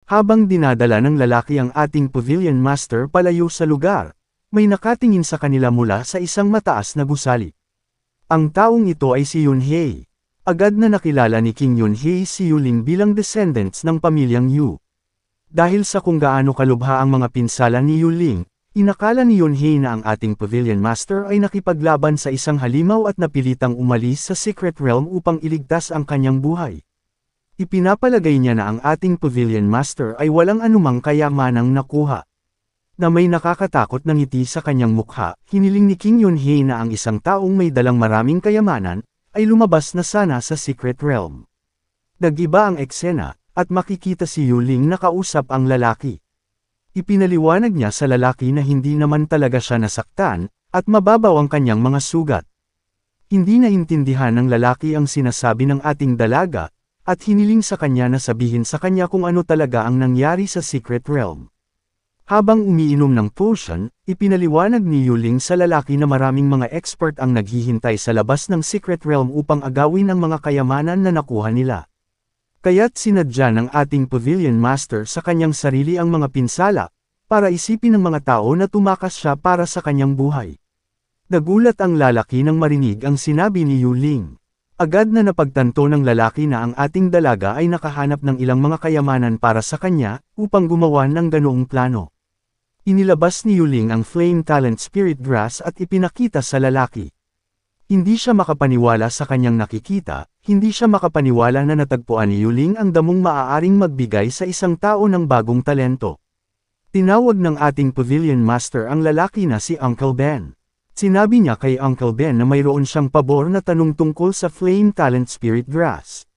Habang dinadala ng lalaki ang ating pavilion master palayo sa lugar, may nakatingin sa kanila mula sa isang mataas na gusali. Ang taong ito ay si Yunhei. Agad na nakilala ni King Yunhei si Yuling bilang descendants ng pamilyang Yu. Dahil sa kung gaano kalubha ang mga pinsala ni Yuling, inakala ni Yunhei na ang ating pavilion master ay nakipaglaban sa isang halimaw at napilitang umalis sa secret realm upang iligtas ang kanyang buhay. Ipinapalagay niya na ang ating pavilion master ay walang anumang kayamanang nakuha. Na may nakakatakot na ngiti sa kanyang mukha, hiniling ni King Yunhei na ang isang taong may dalang maraming kayamanan, ay lumabas na sana sa secret realm. Nag-iba ang eksena, at makikita si Yuling na kausap ang lalaki. Ipinaliwanag niya sa lalaki na hindi naman talaga siya nasaktan, at mababaw ang kanyang mga sugat. Hindi naintindihan ng lalaki ang sinasabi ng ating dalaga, at hiniling sa kanya na sabihin sa kanya kung ano talaga ang nangyari sa secret realm. Habang umiinom ng potion, ipinaliwanag ni Yuling sa lalaki na maraming mga expert ang naghihintay sa labas ng secret realm upang agawin ang mga kayamanan na nakuha nila. Kaya't sinadya ng ating pavilion master sa kanyang sarili ang mga pinsala, para isipin ng mga tao na tumakas siya para sa kanyang buhay. Nagulat ang lalaki nang marinig ang sinabi ni Yuling. Agad na napagtanto ng lalaki na ang ating dalaga ay nakahanap ng ilang mga kayamanan para sa kanya, upang gumawa ng ganoong plano. Inilabas ni Yuling ang Flame Talent Spirit Grass at ipinakita sa lalaki. Hindi siya makapaniwala sa kanyang nakikita, hindi siya makapaniwala na natagpuan ni Yuling ang damong maaaring magbigay sa isang tao ng bagong talento. Tinawag ng ating pavilion master ang lalaki na si Uncle Ben. Sinabi niya kay Uncle Ben na mayroon siyang pabor na tanong tungkol sa Flame Talent Spirit Grass.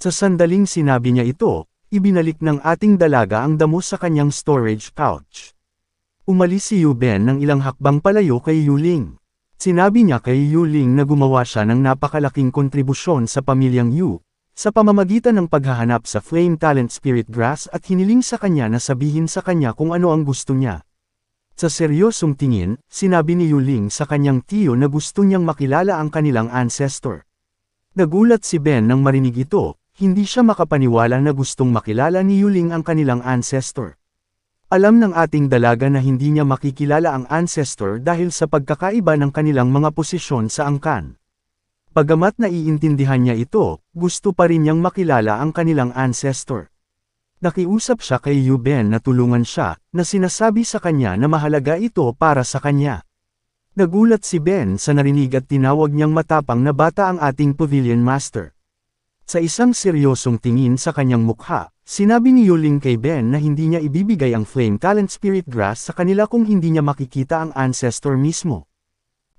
Sa sandaling sinabi niya ito, ibinalik ng ating dalaga ang damo sa kanyang storage pouch. Umalis si Yu Ben ng ilang hakbang palayo kay Yuling. Sinabi niya kay Yuling na gumawa siya ng napakalaking kontribusyon sa pamilyang Yu, sa pamamagitan ng paghahanap sa Flame Talent Spirit Grass at hiniling sa kanya na sabihin sa kanya kung ano ang gusto niya. Sa seryosong tingin, sinabi ni Yuling sa kanyang tiyo na gusto niyang makilala ang kanilang ancestor. Nagulat si Ben nang marinig ito, hindi siya makapaniwala na gustong makilala ni Yuling ang kanilang ancestor. Alam ng ating dalaga na hindi niya makikilala ang ancestor dahil sa pagkakaiba ng kanilang mga posisyon sa angkan. Bagamat naiintindihan niya ito, gusto pa rin niyang makilala ang kanilang ancestor. Nakiusap siya kay Yu Ben na tulungan siya, na sinasabi sa kanya na mahalaga ito para sa kanya. Nagulat si Ben sa narinig at tinawag niyang matapang na bata ang ating pavilion master. Sa isang seryosong tingin sa kanyang mukha, sinabi ni Yuling kay Ben na hindi niya ibibigay ang Flame Talent Spirit Grass sa kanila kung hindi niya makikita ang ancestor mismo.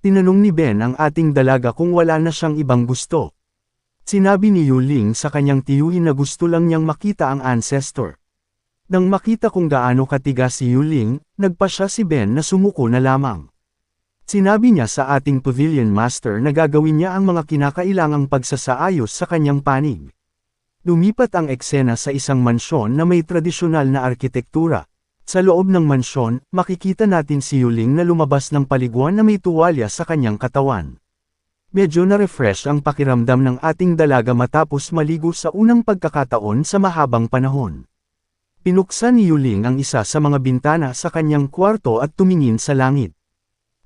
Tinanong ni Ben ang ating dalaga kung wala na siyang ibang gusto. Sinabi ni Yuling sa kanyang tiyuhin na gusto lang niyang makita ang ancestor. Nang makita kung gaano katigas si Yuling, nagpasya si Ben na sumuko na lamang. Sinabi niya sa ating pavilion master na gagawin niya ang mga kinakailangang pagsasaayos sa kanyang panig. Lumipat ang eksena sa isang mansyon na may tradisyonal na arkitektura. Sa loob ng mansyon, makikita natin si Yuling na lumabas ng paliguan na may tuwalya sa kanyang katawan. Medyo na-refresh ang pakiramdam ng ating dalaga matapos maligo sa unang pagkakataon sa mahabang panahon. Pinuksan ni Yuling ang isa sa mga bintana sa kanyang kwarto at tumingin sa langit.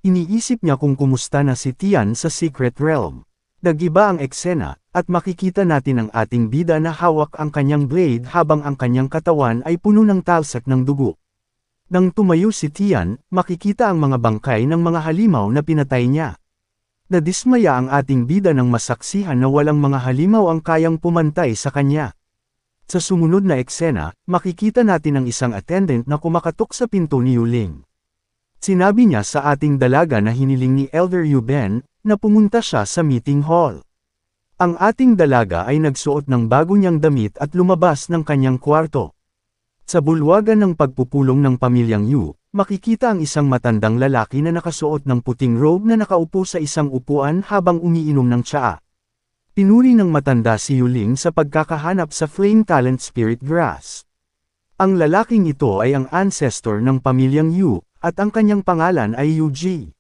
Iniisip niya kung kumusta na si Tian sa Secret Realm. Nag-iba ang eksena, at makikita natin ang ating bida na hawak ang kanyang blade habang ang kanyang katawan ay puno ng talsak ng dugo. Nang tumayo si Tian, makikita ang mga bangkay ng mga halimaw na pinatay niya. Nadismaya ang ating bida nang masaksihan na walang mga halimaw ang kayang pumantay sa kanya. Sa sumunod na eksena, makikita natin ang isang attendant na kumakatok sa pinto ni Yuling. Sinabi niya sa ating dalaga na hiniling ni Elder Yu Ben, na pumunta siya sa meeting hall. Ang ating dalaga ay nagsuot ng bago niyang damit at lumabas ng kanyang kwarto. Sa bulwagan ng pagpupulong ng pamilyang Yu, makikita ang isang matandang lalaki na nakasuot ng puting robe na nakaupo sa isang upuan habang umiinom ng tsaa. Pinuri ng matanda si Yuling sa pagkakahanap sa Flame Talent Spirit Grass. Ang lalaking ito ay ang ancestor ng pamilyang Yu, at ang kanyang pangalan ay Yuji.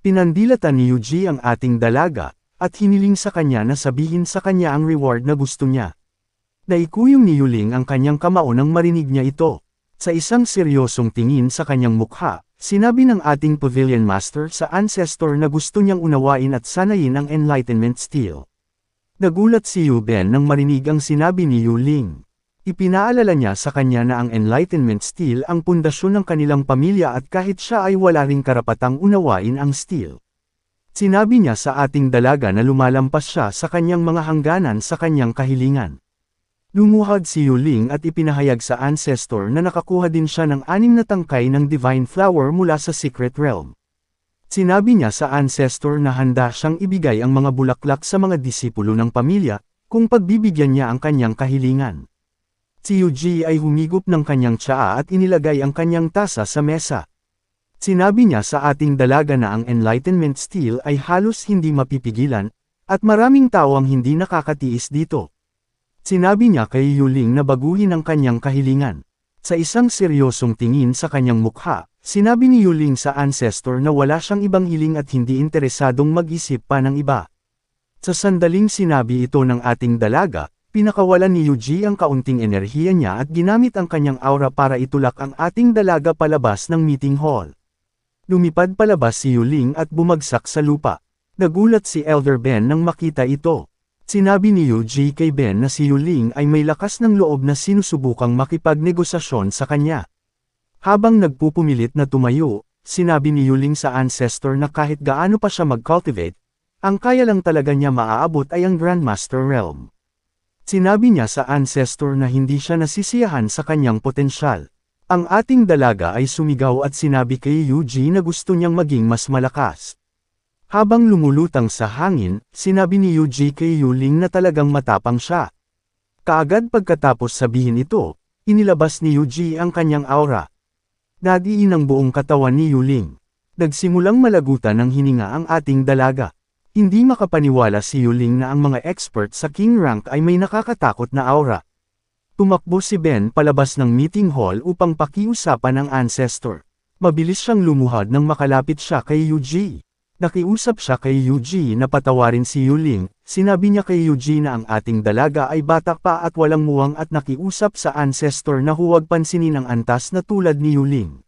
Pinandilatan ni Yuji ang ating dalaga, at hiniling sa kanya na sabihin sa kanya ang reward na gusto niya. Naikuyong ni Yuling ang kanyang kamao nang marinig niya ito. Sa isang seryosong tingin sa kanyang mukha, sinabi ng ating Pavilion Master sa Ancestor na gusto niyang unawain at sanayin ang Enlightenment Steel. Nagulat si Yu Ben nang marinig ang sinabi ni Yuling. Ipinaalala niya sa kanya na ang Enlightenment Steel ang pundasyon ng kanilang pamilya at kahit siya ay wala ring karapatang unawain ang Steel. Sinabi niya sa ating dalaga na lumalampas siya sa kanyang mga hangganan sa kanyang kahilingan. Lumuhad si Yuling at ipinahayag sa Ancestor na nakakuha din siya ng 6 na tangkay ng Divine Flower mula sa Secret Realm. Sinabi niya sa Ancestor na handa siyang ibigay ang mga bulaklak sa mga disipulo ng pamilya, kung pagbibigyan niya ang kanyang kahilingan. Si Yuji ay humigop ng kanyang tsaa at inilagay ang kanyang tasa sa mesa. Sinabi niya sa ating dalaga na ang Enlightenment Steel ay halos hindi mapipigilan, at maraming tao ang hindi nakakatiis dito. Sinabi niya kay Yuling na baguhin ang kanyang kahilingan. Sa isang seryosong tingin sa kanyang mukha, sinabi ni Yuling sa Ancestor na wala siyang ibang hiling at hindi interesadong mag-isip pa ng iba. Sa sandaling sinabi ito ng ating dalaga, pinakawalan ni Yuji ang kaunting enerhiya niya at ginamit ang kanyang aura para itulak ang ating dalaga palabas ng meeting hall. Lumipad palabas si Yuling at bumagsak sa lupa. Nagulat si Elder Ben nang makita ito. Sinabi ni Yuji kay Ben na si Yuling ay may lakas ng loob na sinusubukang makipagnegosasyon sa kanya. Habang nagpupumilit na tumayo, sinabi ni Yuling sa Ancestor na kahit gaano pa siya mag-cultivate, ang kaya lang talaga niya maaabot ay ang Grandmaster Realm. Sinabi niya sa Ancestor na hindi siya nasisiyahan sa kanyang potensyal. Ang ating dalaga ay sumigaw at sinabi kay Yuji na gusto niyang maging mas malakas. Habang lumulutang sa hangin, sinabi ni Yuji kay Yuling na talagang matapang siya. Kaagad pagkatapos sabihin ito, inilabas ni Yuji ang kanyang aura. Nadiin ang buong katawan ni Yuling. Nagsimulang malagutan ng hininga ang ating dalaga. Hindi makapaniwala si Yuling na ang mga expert sa King Rank ay may nakakatakot na aura. Tumakbo si Ben palabas ng meeting hall upang pakiusapan ang Ancestor. Mabilis siyang lumuhad nang makalapit siya kay Yuji. Nakiusap siya kay Yuji na patawarin si Yuling, sinabi niya kay Yuji na ang ating dalaga ay bata pa at walang muwang at nakiusap sa Ancestor na huwag pansinin ang antas na tulad ni Yuling.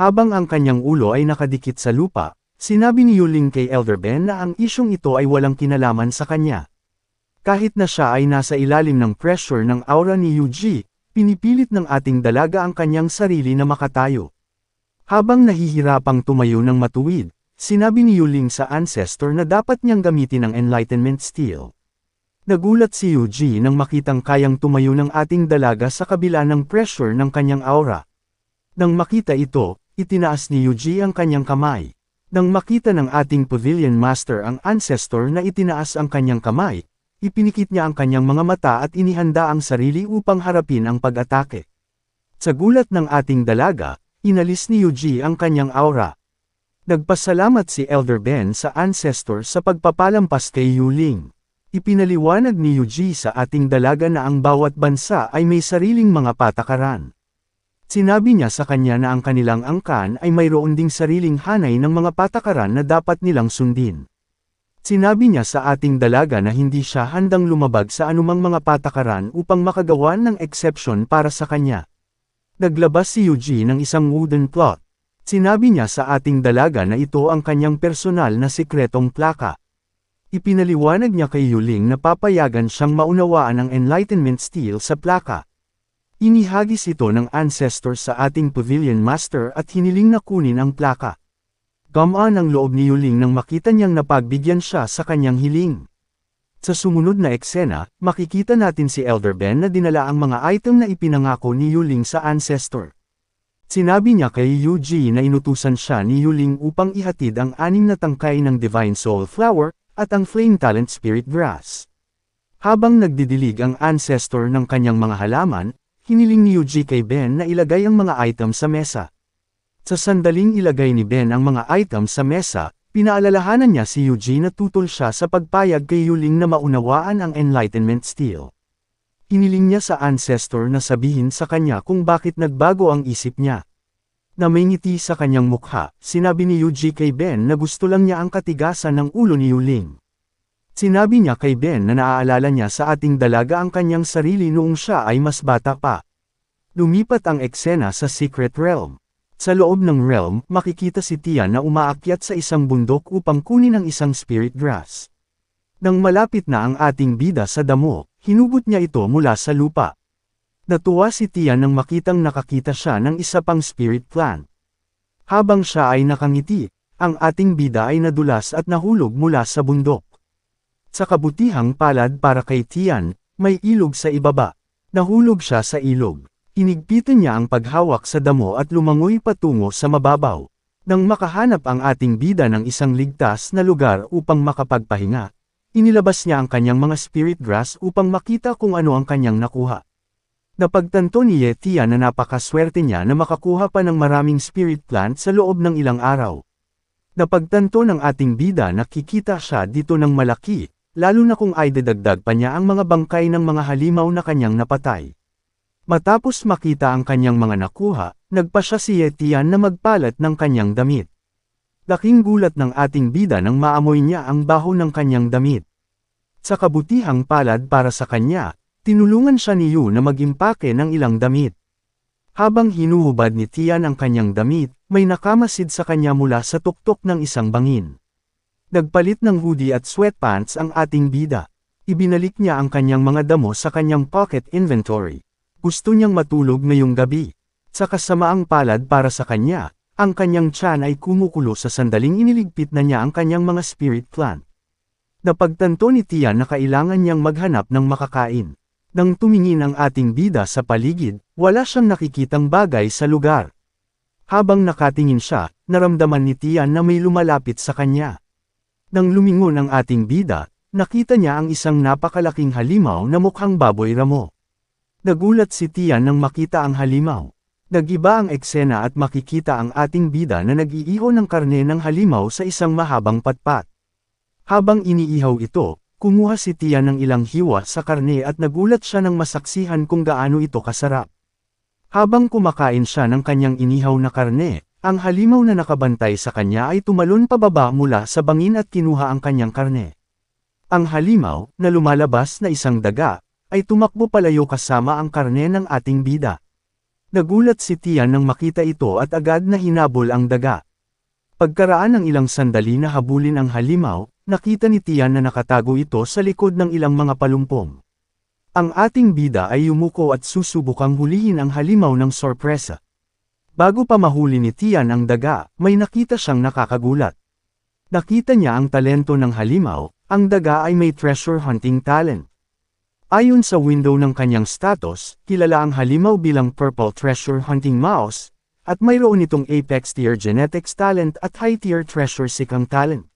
Habang ang kanyang ulo ay nakadikit sa lupa, sinabi ni Yuling kay Elder Ben na ang isyong ito ay walang kinalaman sa kanya. Kahit na siya ay nasa ilalim ng pressure ng aura ni Yuji, pinipilit ng ating dalaga ang kanyang sarili na makatayo. Habang nahihirapang tumayo ng matuwid, sinabi ni Yuling sa Ancestor na dapat niyang gamitin ang Enlightenment Steel. Nagulat si Yuji nang makitang kayang tumayo ng ating dalaga sa kabila ng pressure ng kanyang aura. Nang makita ito, itinaas ni Yuji ang kanyang kamay. Nang makita ng ating Pavilion Master ang Ancestor na itinaas ang kanyang kamay, ipinikit niya ang kanyang mga mata at inihanda ang sarili upang harapin ang pag-atake. Sa gulat ng ating dalaga, inalis ni Yuji ang kanyang aura. Nagpasalamat si Elder Ben sa Ancestor sa pagpapalampas kay Yuling. Ipinaliwanag ni Yuji sa ating dalaga na ang bawat bansa ay may sariling mga patakaran. Sinabi niya sa kanya na ang kanilang angkan ay mayroon ding sariling hanay ng mga patakaran na dapat nilang sundin. Sinabi niya sa ating dalaga na hindi siya handang lumabag sa anumang mga patakaran upang makagawa ng exception para sa kanya. Naglabas si Yuji ng isang wooden plot. Sinabi niya sa ating dalaga na ito ang kanyang personal na sikretong plaka. Ipinaliwanag niya kay Yuling na papayagan siyang maunawaan ang Enlightenment Steel sa plaka. Inihagis ito ng Ancestor sa ating Pavilion Master at hiniling na kunin ang plaka. Gamaan ang loob ni Yuling nang makita niyang napagbigyan siya sa kanyang hiling. Sa sumunod na eksena, makikita natin si Elder Ben na dinala ang mga item na ipinangako ni Yuling sa Ancestor. Sinabi niya kay Yuji na inutusan siya ni Yuling upang ihatid ang 6 na tangkay ng Divine Soul Flower, at ang Flame Talent Spirit Grass. Habang nagdidilig ang Ancestor ng kanyang mga halaman, hiniling ni Yuji kay Ben na ilagay ang mga item sa mesa. Sa sandaling ilagay ni Ben ang mga item sa mesa, pinaalalahanan niya si Yuji na tutol siya sa pagpayag kay Yuling na maunawaan ang Enlightenment Steel. Hiniling niya sa Ancestor na sabihin sa kanya kung bakit nagbago ang isip niya. Na may ngiti sa kanyang mukha, sinabi ni Yuji kay Ben na gusto lang niya ang katigasan ng ulo ni Yuling. Sinabi niya kay Ben na naaalala niya sa ating dalaga ang kanyang sarili noong siya ay mas bata pa. Lumipat ang eksena sa Secret Realm. Sa loob ng realm, makikita si Tian na umaakyat sa isang bundok upang kunin ang isang spirit grass. Nang malapit na ang ating bida sa damo, hinugot niya ito mula sa lupa. Natuwa si Tian nang makitang nakakita siya ng isa pang spirit plant. Habang siya ay nakangiti, ang ating bida ay nadulas at nahulog mula sa bundok. Sa kabutihang palad para kay Tian, may ilog sa ibaba. Nahulog siya sa ilog. Inigpitan niya ang paghawak sa damo at lumangoy patungo sa mababaw. Nang makahanap ang ating bida ng isang ligtas na lugar upang makapagpahinga, inilabas niya ang kanyang mga spirit grass upang makita kung ano ang kanyang nakuha. Napagtanto ni Tian na napakaswerte niya na makakuha pa ng maraming spirit plant sa loob ng ilang araw. Napagtanto ng ating bida na kikita siya dito ng malaki, lalo na kung ay dadagdag pa niya ang mga bangkay ng mga halimaw na kanyang napatay. Matapos makita ang kanyang mga nakuha, nagpasya si Tian na magpalat ng kanyang damit. Laking gulat ng ating bida nang maamoy niya ang baho ng kanyang damit. Sa kabutihang palad para sa kanya, tinulungan siya ni Yu na mag-impake ng ilang damit. Habang hinuhubad ni Tian ang kanyang damit, may nakamasid sa kanya mula sa tuktok ng isang bangin. Nagpalit ng hoodie at sweatpants ang ating bida. Ibinalik niya ang kanyang mga damo sa kanyang pocket inventory. Gusto niyang matulog ngayong gabi. Sa kasamaang palad para sa kanya, ang kanyang tiyan ay kumukulo sa sandaling iniligpit na niya ang kanyang mga spirit plant. Napagtanto ni Tian na kailangan niyang maghanap ng makakain. Nang tumingin ang ating bida sa paligid, wala siyang nakikitang bagay sa lugar. Habang nakatingin siya, naramdaman ni Tian na may lumalapit sa kanya. Nang lumingon ang ating bida, nakita niya ang isang napakalaking halimaw na mukhang baboy ramo. Nagulat si Tian nang makita ang halimaw. Nag-iba ang eksena at makikita ang ating bida na nag-iihaw ng karne ng halimaw sa isang mahabang patpat. Habang iniihaw ito, kumuha si Tian ng ilang hiwa sa karne at nagulat siya nang masaksihan kung gaano ito kasarap. Habang kumakain siya ng kanyang inihaw na karne, ang halimaw na nakabantay sa kanya ay tumalon pababa mula sa bangin at kinuha ang kanyang karne. Ang halimaw, na lumalabas na isang daga, ay tumakbo palayo kasama ang karne ng ating bida. Nagulat si Tian nang makita ito at agad na hinabol ang daga. Pagkaraan ng ilang sandali na habulin ang halimaw, nakita ni Tian na nakatago ito sa likod ng ilang mga palumpong. Ang ating bida ay yumuko at susubukang hulihin ang halimaw ng sorpresa. Bago pa mahuli ni Tian ang daga, may nakita siyang nakakagulat. Nakita niya ang talento ng halimaw, ang daga ay may treasure hunting talent. Ayon sa window ng kanyang status, kilala ang halimaw bilang Purple Treasure Hunting Mouse, at mayroon itong Apex Tier Genetics Talent at High Tier Treasure Seeking Talent.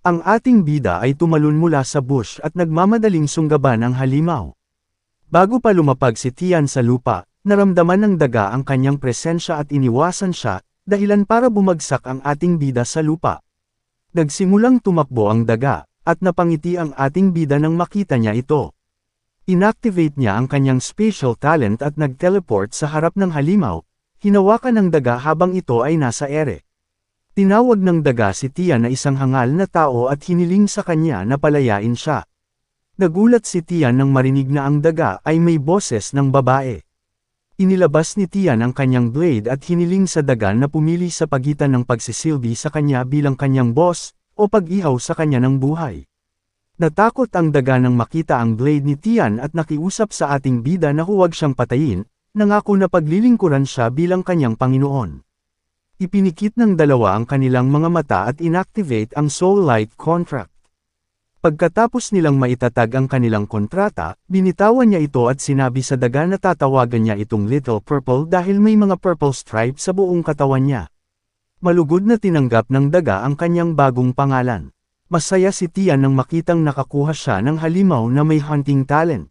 Ang ating bida ay tumalon mula sa bush at nagmamadaling sunggaban ang halimaw. Bago pa lumapag si Tian sa lupa, naramdaman ng daga ang kanyang presensya at iniwasan siya, dahilan para bumagsak ang ating bida sa lupa. Nagsimulang tumakbo ang daga, at napangiti ang ating bida nang makita niya ito. Inactivate niya ang kanyang special talent at nag-teleport sa harap ng halimaw, hinawakan ng daga habang ito ay nasa ere. Tinawag ng daga si Tian na isang hangal na tao at hiniling sa kanya na palayain siya. Nagulat si Tian nang marinig na ang daga ay may boses ng babae. Inilabas ni Tian ang kanyang blade at hiniling sa daga na pumili sa pagitan ng pagsisilbi sa kanya bilang kanyang boss, o pag-ihaw sa kanya ng buhay. Natakot ang daga nang makita ang blade ni Tian at nakiusap sa ating bida na huwag siyang patayin, nangako na paglilingkuran siya bilang kanyang Panginoon. Ipinikit ng dalawa ang kanilang mga mata at inactivate ang Soul Light Contract. Pagkatapos nilang maitatag ang kanilang kontrata, binitawan niya ito at sinabi sa daga na tatawagan niya itong Little Purple dahil may mga purple stripe sa buong katawan niya. Malugod na tinanggap ng daga ang kanyang bagong pangalan. Masaya si Tian nang makitang nakakuha siya ng halimaw na may hunting talent.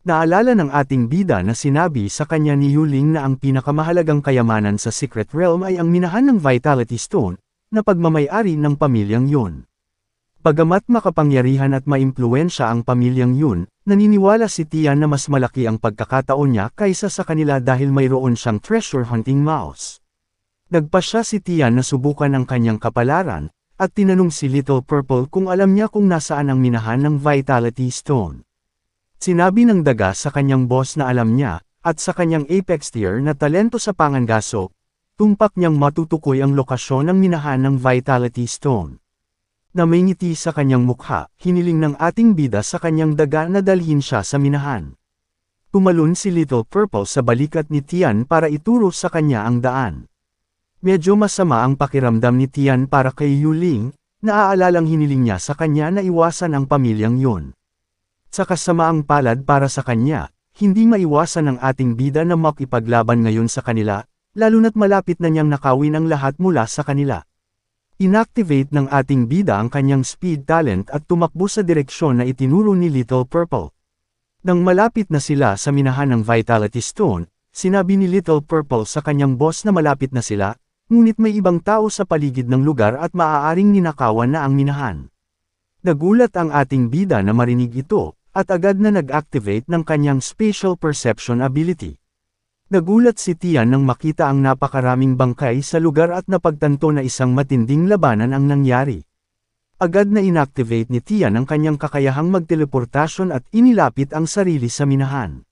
Naalala ng ating bida na sinabi sa kanya ni Yuling na ang pinakamahalagang kayamanan sa Secret Realm ay ang minahan ng Vitality Stone, na pagmamay-ari ng pamilyang yun. Bagamat makapangyarihan at maimpluwensya ang pamilyang yun, naniniwala si Tian na mas malaki ang pagkakataon niya kaysa sa kanila dahil mayroon siyang treasure hunting mouse. Nagpasya si Tian na subukan ang kanyang kapalaran, at tinanong si Little Purple kung alam niya kung nasaan ang minahan ng Vitality Stone. Sinabi ng daga sa kanyang boss na alam niya, at sa kanyang apex tier na talento sa pangangaso, tumpak niyang matutukoy ang lokasyon ng minahan ng Vitality Stone. Na may ngiti sa kanyang mukha, hiniling ng ating bida sa kanyang daga na dalhin siya sa minahan. Tumalon si Little Purple sa balikat ni Tian para ituro sa kanya ang daan. Medyo masama ang pakiramdam ni Tian para kay Yuling, naaalalang hiniling niya sa kanya na iwasan ang pamilyang yun. Sa kasamaang palad para sa kanya, hindi maiwasan ng ating bida na makipaglaban ngayon sa kanila, lalo na't malapit na niyang nakawin ang lahat mula sa kanila. Inactivate ng ating bida ang kanyang speed talent at tumakbo sa direksyon na itinuro ni Little Purple. Nang malapit na sila sa minahan ng Vitality Stone, sinabi ni Little Purple sa kanyang boss na malapit na sila, ngunit may ibang tao sa paligid ng lugar at maaaring ninakawan na ang minahan. Nagulat ang ating bida na marinig ito, at agad na nag-activate ng kanyang spatial perception ability. Nagulat si Tian nang makita ang napakaraming bangkay sa lugar at napagtanto na isang matinding labanan ang nangyari. Agad na inactivate ni Tian ang kanyang kakayahang magteleportasyon at inilapit ang sarili sa minahan.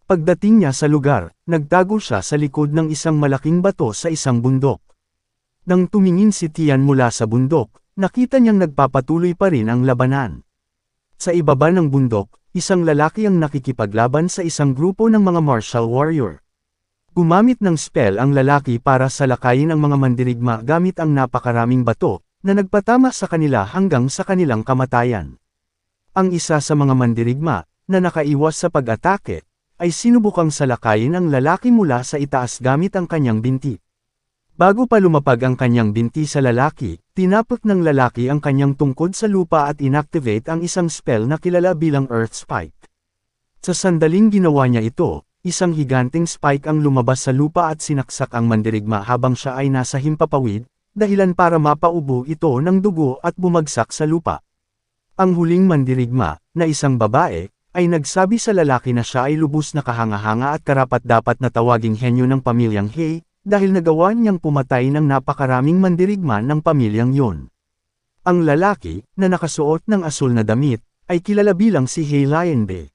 Pagdating niya sa lugar, nagtago siya sa likod ng isang malaking bato sa isang bundok. Nang tumingin si Tian mula sa bundok, nakita niyang nagpapatuloy pa rin ang labanan. Sa ibaba ng bundok, isang lalaki ang nakikipaglaban sa isang grupo ng mga martial warrior. Gumamit ng spell ang lalaki para salakayin ang mga mandirigma gamit ang napakaraming bato, na nagpatama sa kanila hanggang sa kanilang kamatayan. Ang isa sa mga mandirigma, na nakaiwas sa pag-atake, ay sinubukang salakayin ang lalaki mula sa itaas gamit ang kanyang binti. Bago pa lumapag ang kanyang binti sa lalaki, tinapot ng lalaki ang kanyang tungkod sa lupa at inactivate ang isang spell na kilala bilang Earth Spike. Sa sandaling ginawa niya ito, isang higanting spike ang lumabas sa lupa at sinaksak ang mandirigma habang siya ay nasa himpapawid, dahilan para mapaubo ito ng dugo at bumagsak sa lupa. Ang huling mandirigma, na isang babae, ay nagsabi sa lalaki na siya ay lubos na kahanga-hanga at karapat-dapat na tawaging henyo ng pamilyang He, dahil nagawa niyang pumatay ng napakaraming mandirigma ng pamilyang yun. Ang lalaki, na nakasuot ng asul na damit, ay kilala bilang si He Lionbe.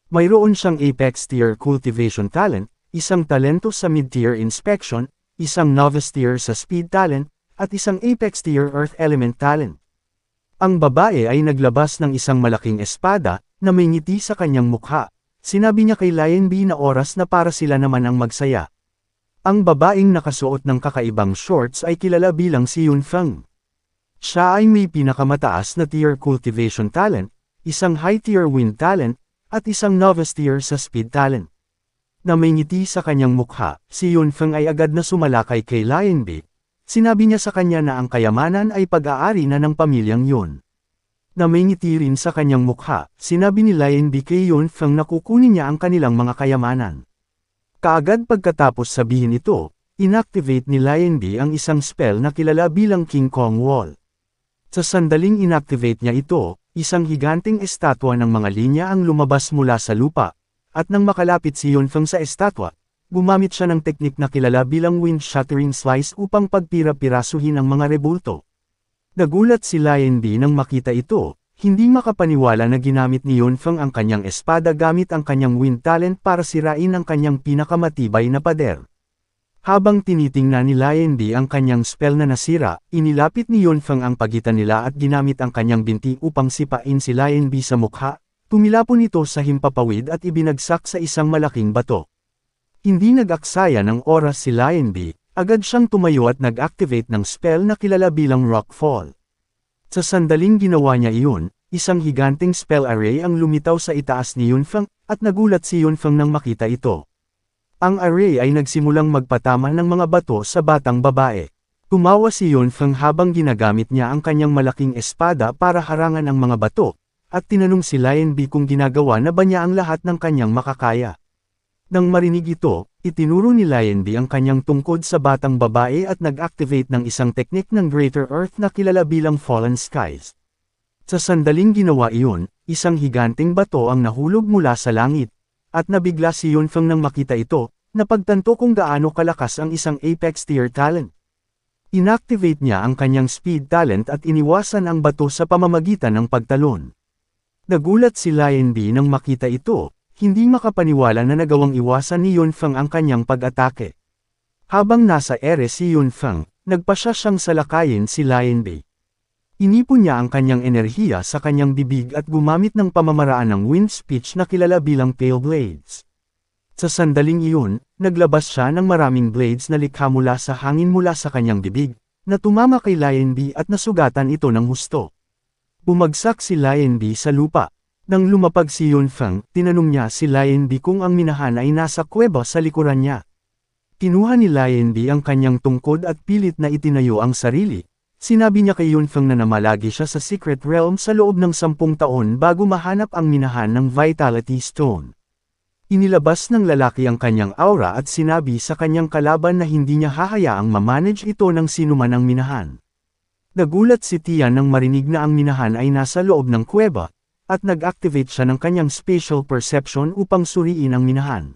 Mayroon siyang Apex Tier Cultivation Talent, isang talento sa Mid-Tier Inspection, isang Novice Tier sa Speed Talent, at isang Apex Tier Earth Element Talent. Ang babae ay naglabas ng isang malaking espada, na may ngiti sa kanyang mukha. Sinabi niya kay Lion B na oras na para sila naman ang magsaya. Ang babaeng nakasuot ng kakaibang shorts ay kilala bilang si Yun Feng. Siya ay may pinakamataas na Tier Cultivation Talent, isang High Tier Wind Talent, at isang Novice Tier sa Speed Talent. Na may ngiti sa kanyang mukha, si Yun Feng ay agad na sumalakay kay Lion B. Sinabi niya sa kanya na ang kayamanan ay pag-aari na ng pamilyang yun. Na may ngiti rin sa kanyang mukha, sinabi ni Lion B kay Yun Feng na kukunin niya ang kanilang mga kayamanan. Kaagad pagkatapos sabihin ito, inactivate ni Lion B ang isang spell na kilala bilang King Kong Wall. Sa sandaling inactivate niya ito, isang higanting estatwa ng mga linya ang lumabas mula sa lupa, at nang makalapit si Yun Feng sa estatwa, gumamit siya ng teknik na kilala bilang Wind Shattering Slice upang pagpira-pirasuhin ang mga rebulto. Nagulat si Lion B nang makita ito, hindi makapaniwala na ginamit ni Yun Feng ang kanyang espada gamit ang kanyang wind talent para sirain ang kanyang pinakamatibay na pader. Habang tinitingnan ni Lion B ang kanyang spell na nasira, inilapit ni Yun Feng ang pagitan nila at ginamit ang kanyang binti upang sipain si Lion B sa mukha, tumilapon ito sa himpapawid at ibinagsak sa isang malaking bato. Hindi nag-aksaya ng oras si Lion B, agad siyang tumayo at nag-activate ng spell na kilala bilang Rockfall. Sa sandaling ginawa niya iyon, isang higanting spell array ang lumitaw sa itaas ni Yun Feng, at nagulat si Yun Feng nang makita ito. Ang array ay nagsimulang magpatama ng mga bato sa batang babae. Tumawa si Yun Feng habang ginagamit niya ang kanyang malaking espada para harangan ang mga bato, at tinanong si Lion B kung ginagawa na ba niya ang lahat ng kanyang makakaya. Nang marinig ito, itinuro ni Lion B ang kanyang tungkod sa batang babae at nag-activate ng isang teknik ng Greater Earth na kilala bilang Fallen Skies. Sa sandaling ginawa iyon, isang higanting bato ang nahulog mula sa langit, at nabigla si Yun Feng nang makita ito, napagtanto kung gaano kalakas ang isang Apex Tier Talent. Inactivate niya ang kanyang speed talent at iniwasan ang bato sa pamamagitan ng pagtalon. Nagulat si Lion B nang makita ito, hindi makapaniwala na nagawang iwasan ni Yunfeng ang kanyang pag-atake. Habang nasa ere si Yunfeng, nagpasya siyang salakayin si Lion B. Inipon niya ang kanyang enerhiya sa kanyang bibig at gumamit ng pamamaraan ng wind speech na kilala bilang Pale Blades. Sa sandaling iyon, naglabas siya ng maraming blades na likha mula sa hangin mula sa kanyang bibig, na tumama kay Lion B at nasugatan ito ng husto. Bumagsak si Lion B sa lupa. Nang lumapag si Yunfeng, tinanong niya si Lion B kung ang minahan ay nasa kuweba sa likuran niya. Kinuha ni Lion B ang kanyang tungkod at pilit na itinayo ang sarili. Sinabi niya kay Yunfeng na namalagi siya sa Secret Realm sa loob ng 10 taon bago mahanap ang minahan ng Vitality Stone. Inilabas ng lalaki ang kanyang aura at sinabi sa kanyang kalaban na hindi niya hahayaang mamanage ito ng sinuman ang minahan. Nagulat si Tian nang marinig na ang minahan ay nasa loob ng kuweba, at nag-activate siya ng kanyang spatial perception upang suriin ang minahan.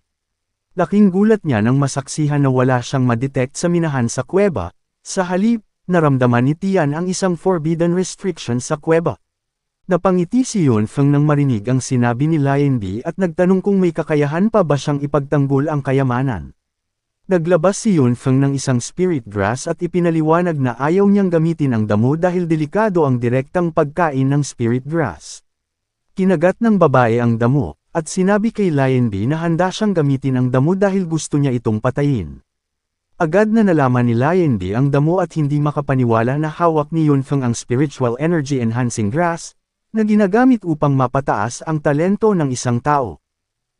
Laking gulat niya nang masaksihan na wala siyang madetect sa minahan sa kuweba, sa halip, naramdaman ni Tian ang isang forbidden restriction sa kuweba. Napangiti si Yunfeng nang marinig ang sinabi ni Lion B at nagtanong kung may kakayahan pa ba siyang ipagtanggol ang kayamanan. Naglabas si Yunfeng ng isang spirit grass at ipinaliwanag na ayaw niyang gamitin ang damo dahil delikado ang direktang pagkain ng spirit grass. Kinagat ng babae ang damo, at sinabi kay Lion B na handa siyang gamitin ang damo dahil gusto niya itong patayin. Agad na nalaman ni Lion B ang damo at hindi makapaniwala na hawak ni Yunfeng ang spiritual energy enhancing grass, na ginagamit upang mapataas ang talento ng isang tao.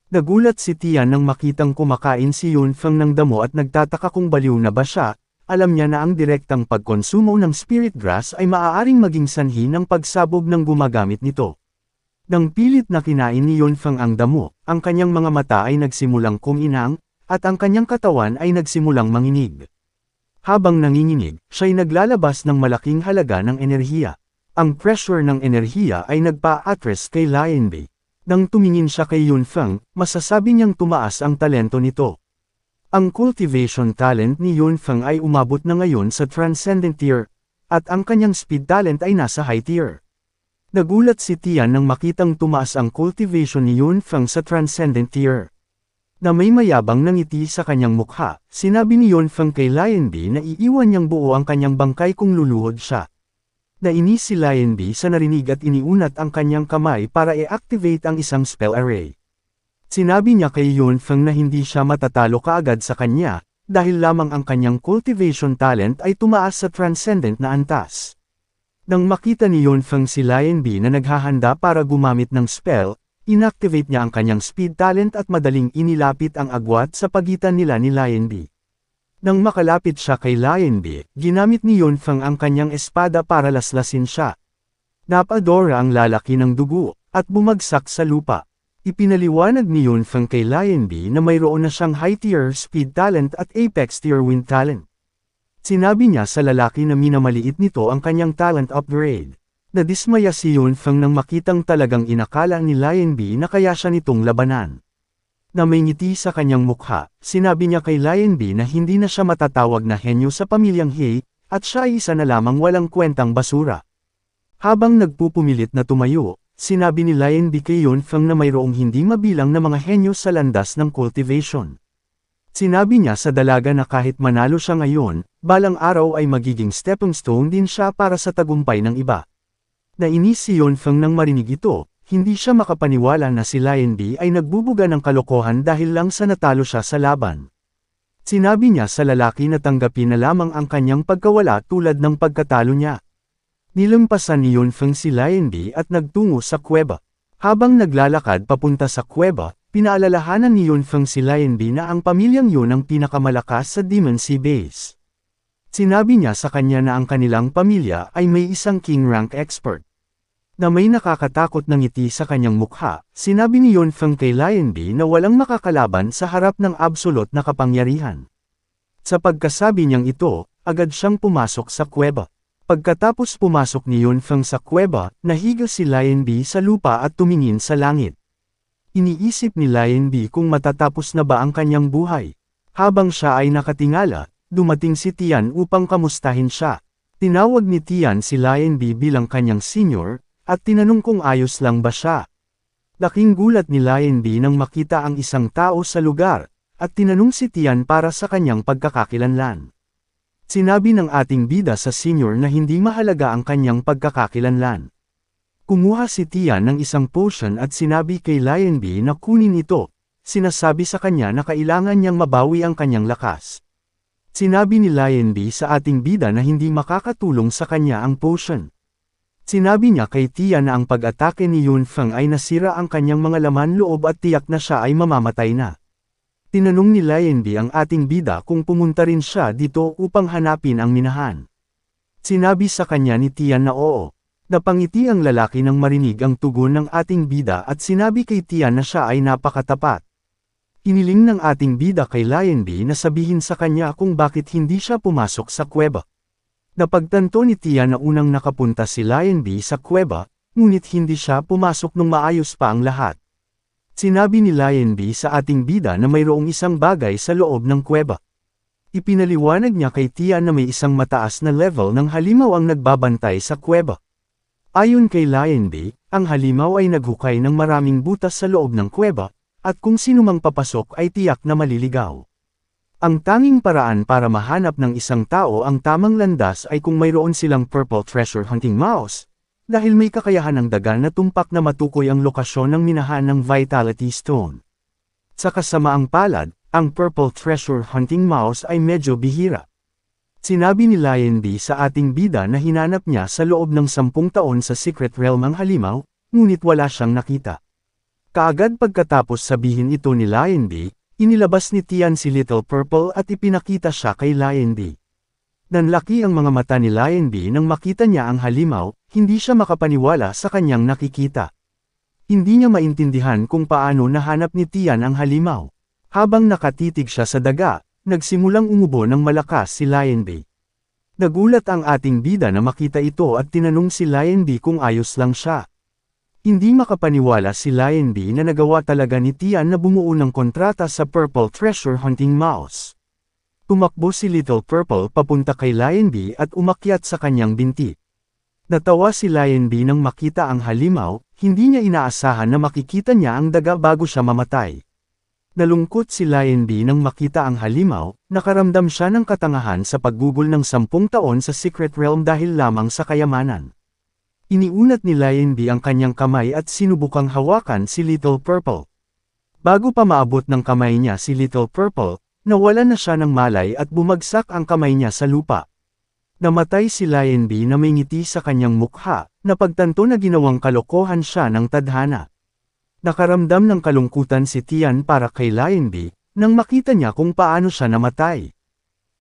Nagulat si Tian nang makitang kumakain si Yunfeng ng damo at nagtataka kung baliw na ba siya. Alam niya na ang direktang pagkonsumo ng spirit grass ay maaaring maging sanhi ng pagsabog ng gumagamit nito. Nang pilit na kinain ni Yunfeng ang damo, ang kanyang mga mata ay nagsimulang kuminang, at ang kanyang katawan ay nagsimulang manginig. Habang nanginginig, siya'y naglalabas ng malaking halaga ng enerhiya. Ang pressure ng enerhiya ay nagpa-atras kay Lion B. Nang tumingin siya kay Yunfeng, masasabi niyang tumaas ang talento nito. Ang cultivation talent ni Yunfeng ay umabot na ngayon sa transcendent tier, at ang kanyang speed talent ay nasa high tier. Nagulat si Tian nang makitang tumaas ang cultivation ni Yunfeng sa transcendent tier. Na may mayabang na ngiti sa kanyang mukha, sinabi ni Yunfeng kay Lion B na iiwan niyang buo ang kanyang bangkay kung luluhod siya. Nainis si Lion B sa narinig at iniunat ang kanyang kamay para i-activate ang isang spell array. Sinabi niya kay Yunfeng na hindi siya matatalo kaagad sa kanya, dahil lamang ang kanyang cultivation talent ay tumaas sa transcendent na antas. Nang makita ni Yunfeng si Lion B na naghahanda para gumamit ng spell, inactivate niya ang kanyang speed talent at madaling inilapit ang agwat sa pagitan nila ni Lion B. Nang makalapit siya kay Lion B, ginamit ni Yunfeng ang kanyang espada para laslasin siya. Napadora ang lalaki ng dugo, at bumagsak sa lupa. Ipinaliwanag ni Yunfeng kay Lion B na mayroon na siyang high-tier speed talent at apex-tier wind talent. Sinabi niya sa lalaki na minamaliit nito ang kanyang talent upgrade. Nadismaya si Yunfeng nang makitang talagang inakala ni Lion B na kaya siya nitong labanan. Na may ngiti sa kanyang mukha, sinabi niya kay Lion B na hindi na siya matatawag na henyo sa pamilyang He, at siya ay isa na lamang walang kwentang basura. Habang nagpupumilit na tumayo, sinabi ni Lion B kay Yunfeng na mayroong hindi mabilang na mga henyo sa landas ng cultivation. Sinabi niya sa dalaga na kahit manalo siya ngayon, balang araw ay magiging stepping stone din siya para sa tagumpay ng iba. Nainis si Yunfeng nang marinig ito. Hindi siya makapaniwala na si Lion B ay nagbubuga ng kalokohan dahil lang sa natalo siya sa laban. Sinabi niya sa lalaki na tanggapin na lamang ang kanyang pagkawala tulad ng pagkatalo niya. Nilampasan ni Yunfeng si Lion B at nagtungo sa kuweba. Habang naglalakad papunta sa kuweba, pinaalalahanan ni Yunfeng si Lion B na ang pamilyang yun ang pinakamalakas sa Demon Sea Base. Sinabi niya sa kanya na ang kanilang pamilya ay may isang king rank expert. Na may nakakatakot na ngiti sa kanyang mukha, sinabi ni Yunfeng kay Lion B na walang makakalaban sa harap ng absolute na kapangyarihan. Sa pagkasabi niyang ito, agad siyang pumasok sa kuweba. Pagkatapos pumasok ni Yunfeng sa kuweba, nahiga si Lion B sa lupa at tumingin sa langit. Iniisip ni Lion B kung matatapos na ba ang kanyang buhay. Habang siya ay nakatingala, dumating si Tian upang kamustahin siya. Tinawag ni Tian si Lion B bilang kanyang senior, at tinanong kung ayos lang ba siya. Laking gulat ni Lion B nang makita ang isang tao sa lugar, at tinanong si Tian para sa kanyang pagkakakilanlan. Sinabi ng ating bida sa senior na hindi mahalaga ang kanyang pagkakakilanlan. Kumuha si Tian ng isang potion at sinabi kay Lion B na kunin ito, sinasabi sa kanya na kailangan niyang mabawi ang kanyang lakas. Sinabi ni Lion B sa ating bida na hindi makakatulong sa kanya ang potion. Sinabi niya kay Tian na ang pag-atake ni Yun Feng ay nasira ang kanyang mga laman loob at tiyak na siya ay mamamatay na. Tinanong ni Lion B ang ating bida kung pumunta rin siya dito upang hanapin ang minahan. Sinabi sa kanya ni Tian na oo. Napangiti ang lalaki nang marinig ang tugon ng ating bida at sinabi kay Tian na siya ay napakatapat. Hiniling ng ating bida kay Lion B na sabihin sa kanya kung bakit hindi siya pumasok sa kuweba. Napagtanto ni Tian na unang nakapunta si Lion B sa kuweba, ngunit hindi siya pumasok nung maayos pa ang lahat. Sinabi ni Lion B sa ating bida na mayroong isang bagay sa loob ng kuweba. Ipinaliwanag niya kay Tian na may isang mataas na level ng halimaw ang nagbabantay sa kuweba. Ayon kay Lion B, ang halimaw ay naghukay ng maraming butas sa loob ng kuweba, at kung sino mang papasok ay tiyak na maliligaw. Ang tanging paraan para mahanap ng isang tao ang tamang landas ay kung mayroon silang purple treasure hunting mouse, dahil may kakayahan ng dagal na tumpak na matukoy ang lokasyon ng minahan ng Vitality Stone. Sa kasamaang palad, ang purple treasure hunting mouse ay medyo bihira. Sinabi ni Lion B sa ating bida na hinanap niya sa loob ng 10 taon sa Secret Realm ang halimaw, ngunit wala siyang nakita. Kaagad pagkatapos sabihin ito ni Lion B, inilabas ni Tian si Little Purple at ipinakita siya kay Lion B. Nanlaki ang mga mata ni Lion B nang makita niya ang halimaw, hindi siya makapaniwala sa kanyang nakikita. Hindi niya maintindihan kung paano nahanap ni Tian ang halimaw. Habang nakatitig siya sa daga, nagsimulang umubo ng malakas si Lion B. Nagulat ang ating bida na makita ito at tinanong si Lion B kung ayos lang siya. Hindi makapaniwala si Lion B na nagawa talaga ni Tian na bumuo ng kontrata sa Purple Treasure Hunting Mouse. Tumakbo si Little Purple papunta kay Lion B at umakyat sa kanyang binti. Natawa si Lion B nang makita ang halimaw, hindi niya inaasahan na makikita niya ang daga bago siya mamatay. Nalungkot si Lion B nang makita ang halimaw, nakaramdam siya ng katangahan sa paggugol ng 10 taon sa Secret Realm dahil lamang sa kayamanan. Iniunat ni Lion B ang kanyang kamay at sinubukang hawakan si Little Purple. Bago pa maabot ng kamay niya si Little Purple, nawalan na siya ng malay at bumagsak ang kamay niya sa lupa. Namatay si Lion B na may ngiti sa kanyang mukha, napagtanto na ginawang kalokohan siya ng tadhana. Nakaramdam ng kalungkutan si Tian para kay Lion B, nang makita niya kung paano siya namatay.